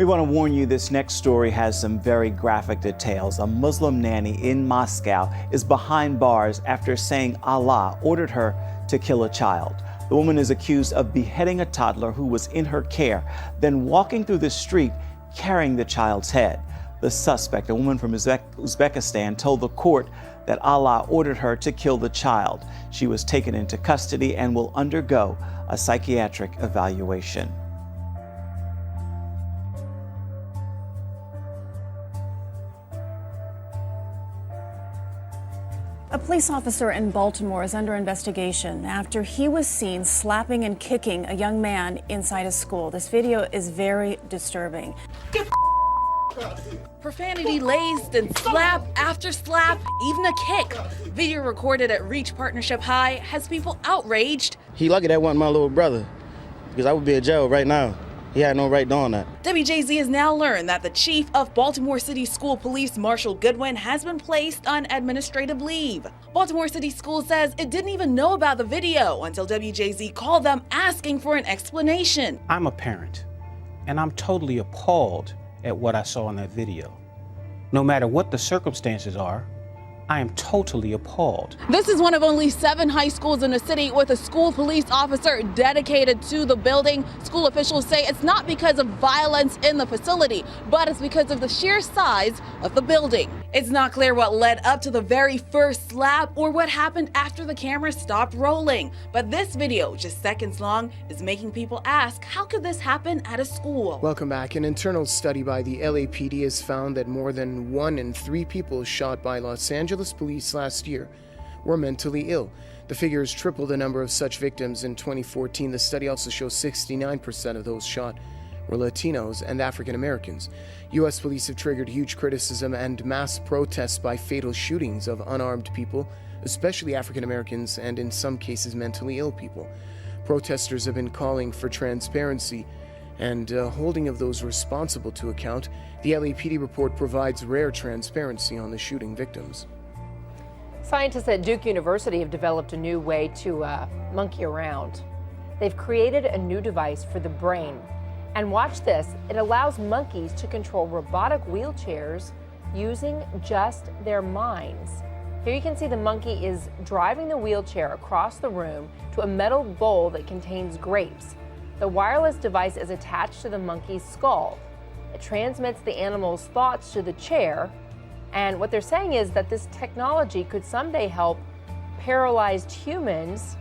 We want to warn you this next story has some very graphic details. A Muslim nanny in Moscow is behind bars after saying Allah ordered her to kill a child. The woman is accused of beheading a toddler who was in her care, then walking through the street carrying the child's head. The suspect, a woman from Uzbekistan, told the court that Allah ordered her to kill the child. She was taken into custody and will undergo a psychiatric evaluation. A police officer in Baltimore is under investigation after he was seen slapping and kicking a young man inside a school. This video is very disturbing. Profanity laced and slap after slap, even a kick. Video recorded at Reach Partnership High has people outraged. He lucky that wasn't my little brother, because I would be in jail right now. He had no right doing that. WJZ has now learned that the chief of Baltimore City School Police, Marshall Goodwin, has been placed on administrative leave. Baltimore City School says it didn't even know about the video until WJZ called them asking for an explanation. I'm a parent, and I'm totally appalled at what I saw in that video. No matter what the circumstances are, I am totally appalled. This is one of only 7 high schools in the city with a school police officer dedicated to the building. School officials say it's not because of violence in the facility, but it's because of the sheer size of the building. It's not clear what led up to the very first slap or what happened after the camera stopped rolling. But this video, just seconds long, is making people ask, how could this happen at a school? Welcome back. An internal study by the LAPD has found that more than 1 in 3 people shot by Los Angeles police last year were mentally ill. The figure has tripled the number of such victims in 2014. The study also shows 69% of those shot were Latinos and African Americans. U.S. police have triggered huge criticism and mass protests by fatal shootings of unarmed people, especially African Americans and in some cases mentally ill people. Protesters have been calling for transparency and holding of those responsible to account. The LAPD report provides rare transparency on the shooting victims. Scientists at Duke University have developed a new way to monkey around. They've created a new device for the brain. And watch this, it allows monkeys to control robotic wheelchairs using just their minds. Here you can see the monkey is driving the wheelchair across the room to a metal bowl that contains grapes. The wireless device is attached to the monkey's skull. It transmits the animal's thoughts to the chair, and what they're saying is that this technology could someday help paralyzed humans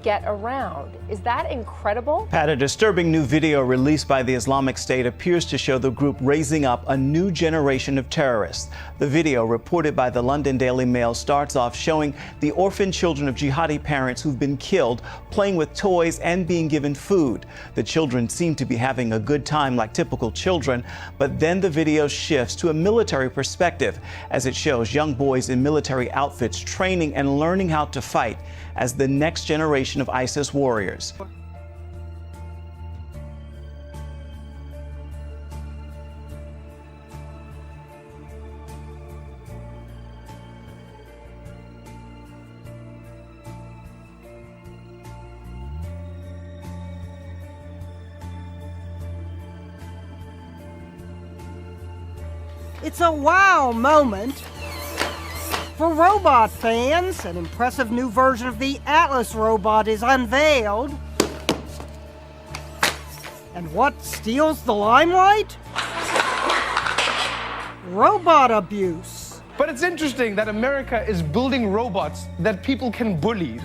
get around. Is that incredible? Pat, a disturbing new video released by the Islamic State appears to show the group raising up a new generation of terrorists. The video, reported by the London Daily Mail, starts off showing the orphan children of jihadi parents who've been killed playing with toys and being given food. The children seem to be having a good time like typical children, but then the video shifts to a military perspective as it shows young boys in military outfits training and learning how to fight as the next generation of ISIS warriors. It's a wow moment for robot fans. An impressive new version of the Atlas robot is unveiled. And what steals the limelight? Robot abuse. But it's interesting that America is building robots that people can bully.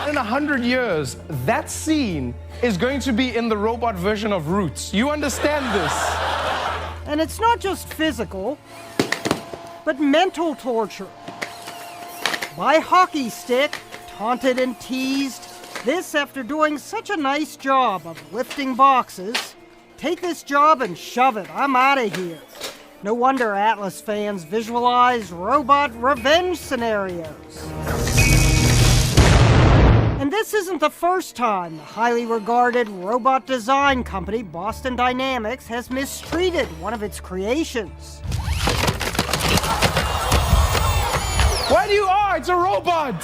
In 100 years, that scene is going to be in the robot version of Roots. You understand this? And it's not just physical, but mental torture. By hockey stick, taunted and teased. This after doing such a nice job of lifting boxes. Take this job and shove it. I'm out of here. No wonder Atlas fans visualize robot revenge scenarios. And this isn't the first time the highly regarded robot design company Boston Dynamics has mistreated one of its creations. Why do you it's a robot!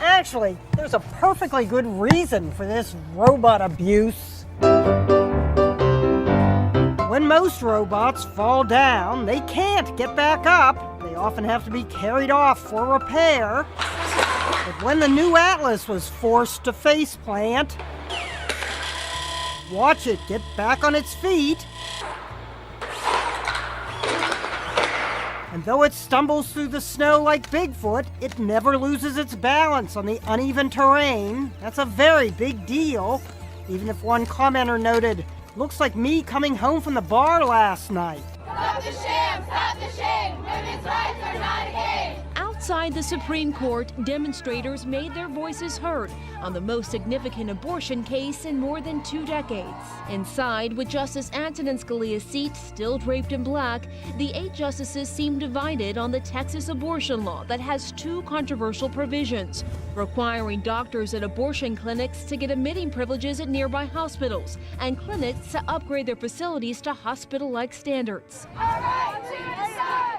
Actually, there's a perfectly good reason for this robot abuse. When most robots fall down, they can't get back up. They often have to be carried off for repair. But when the new Atlas was forced to faceplant, watch it get back on its feet. And though it stumbles through the snow like Bigfoot, it never loses its balance on the uneven terrain. That's a very big deal. Even if one commenter noted, "Looks like me coming home from the bar last night." Stop the sham! Stop the shame! Women's rights are not a game! Outside the Supreme Court, demonstrators made their voices heard on the most significant abortion case in more than 2 decades. Inside, with Justice Antonin Scalia's seat still draped in black, the 8 justices seem divided on the Texas abortion law that has 2 controversial provisions, requiring doctors at abortion clinics to get admitting privileges at nearby hospitals and clinics to upgrade their facilities to hospital-like standards.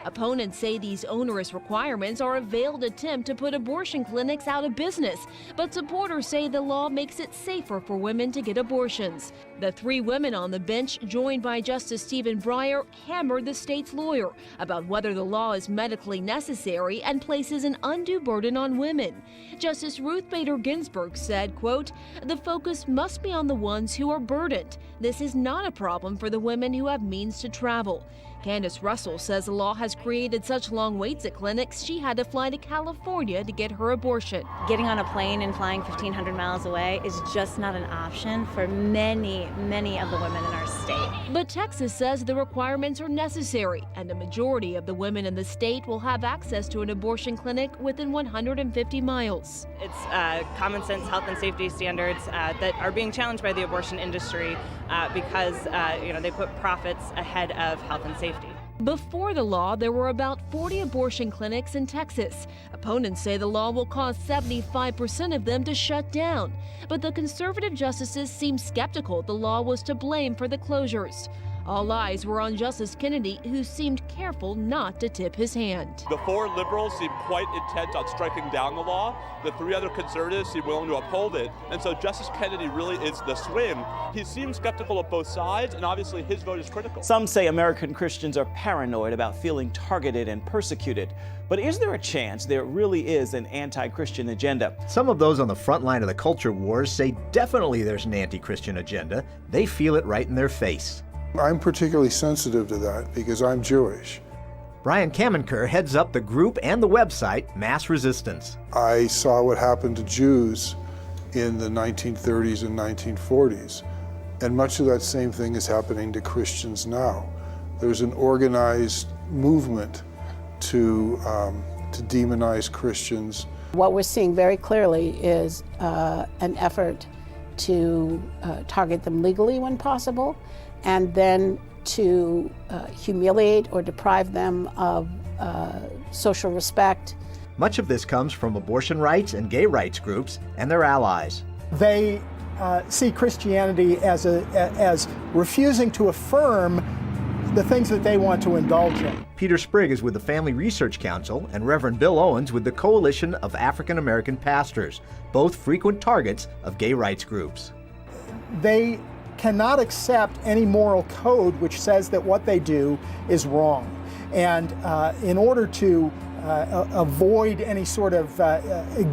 Opponents say these onerous requirements are a veiled attempt to put abortion clinics out of business, but supporters say the law makes it safer for women to get abortions. The 3 women on the bench, joined by Justice Stephen Breyer, hammered the state's lawyer about whether the law is medically necessary and places an undue burden on women. Justice Ruth Bader Ginsburg said, quote, "The focus must be on the ones who are burdened. This is not a problem for the women who have means to travel." Candace Russell says the law has created such long waits at clinics she had to fly to California to get her abortion. Getting on a plane and flying 1,500 miles away is just not an option for many of the women in our state. But Texas says the requirements are necessary, and a majority of the women in the state will have access to an abortion clinic within 150 miles. It's common sense health and safety standards that are being challenged by the abortion industry because they put profits ahead of health and safety. Before the law, there were about 40 abortion clinics in Texas. Opponents say the law will cause 75% of them to shut down. But the conservative justices seem skeptical the law was to blame for the closures. All eyes were on Justice Kennedy, who seemed careful not to tip his hand. The 4 liberals seem quite intent on striking down the law. The 3 other conservatives seem willing to uphold it. And so Justice Kennedy really is the swing. He seems skeptical of both sides, and obviously his vote is critical. Some say American Christians are paranoid about feeling targeted and persecuted. But is there a chance there really is an anti-Christian agenda? Some of those on the front line of the culture wars say definitely there's an anti-Christian agenda. They feel it right in their face. I'm particularly sensitive to that because I'm Jewish. Brian Kamenker heads up the group and the website Mass Resistance. I saw what happened to Jews in the 1930s and 1940s, and much of that same thing is happening to Christians now. There's an organized movement to demonize Christians. What we're seeing very clearly is an effort to target them legally when possible, and then to humiliate or deprive them of social respect. Much of this comes from abortion rights and gay rights groups and their allies. They see Christianity as refusing to affirm the things that they want to indulge in. Peter Sprigg is with the Family Research Council and Reverend Bill Owens with the Coalition of African American Pastors, both frequent targets of gay rights groups. They cannot accept any moral code which says that what they do is wrong. And in order to avoid any sort of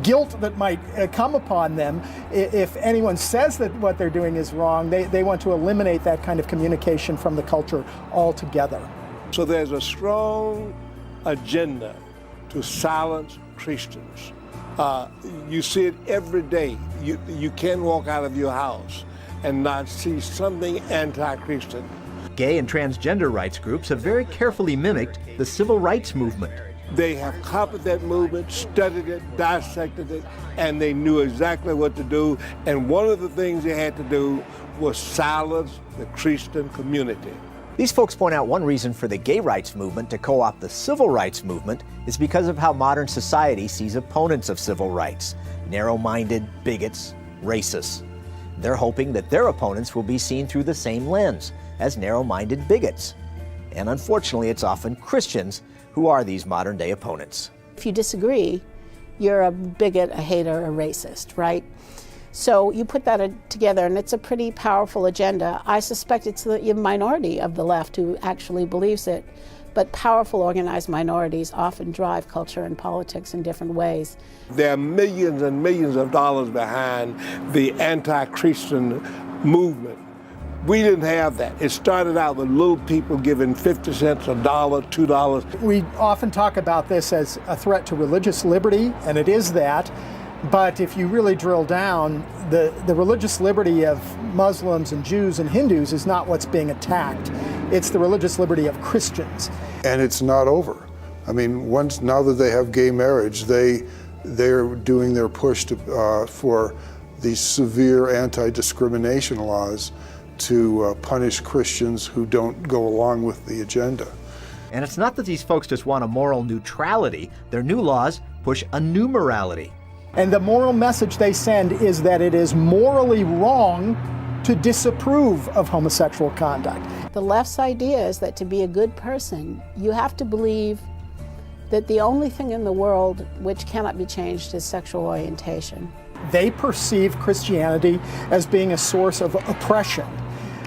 guilt that might come upon them, if anyone says that what they're doing is wrong, they want to eliminate that kind of communication from the culture altogether. So there's a strong agenda to silence Christians. You see it every day. You can't walk out of your house and not see something anti-Christian. Gay and transgender rights groups have very carefully mimicked the civil rights movement. They have copied that movement, studied it, dissected it, and they knew exactly what to do. And one of the things they had to do was silence the Christian community. These folks point out one reason for the gay rights movement to co-opt the civil rights movement is because of how modern society sees opponents of civil rights: narrow-minded, bigots, racists. They're hoping that their opponents will be seen through the same lens as narrow-minded bigots. And unfortunately, it's often Christians who are these modern-day opponents. If you disagree, you're a bigot, a hater, a racist, right? So you put that together, and it's a pretty powerful agenda. I suspect it's the minority of the left who actually believes it, but powerful organized minorities often drive culture and politics in different ways. There are millions and millions of dollars behind the anti-Christian movement. We didn't have that. It started out with little people giving 50 cents, $1, $2. We often talk about this as a threat to religious liberty, and it is that. But if you really drill down, the religious liberty of Muslims and Jews and Hindus is not what's being attacked. It's the religious liberty of Christians. And it's not over. I mean, now that they have gay marriage, they're doing their push for these severe anti-discrimination laws to punish Christians who don't go along with the agenda. And it's not that these folks just want a moral neutrality. Their new laws push a new morality. And the moral message they send is that it is morally wrong to disapprove of homosexual conduct. The left's idea is that to be a good person, you have to believe that the only thing in the world which cannot be changed is sexual orientation. They perceive Christianity as being a source of oppression.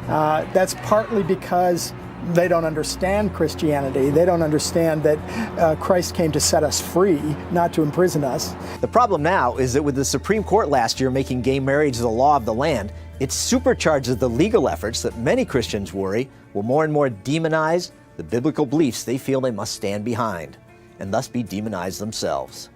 That's partly because they don't understand Christianity. They don't understand that Christ came to set us free, not to imprison us. The problem now is that with the Supreme Court last year making gay marriage the law of the land, it supercharges the legal efforts that many Christians worry will more and more demonize the biblical beliefs they feel they must stand behind, and thus be demonized themselves.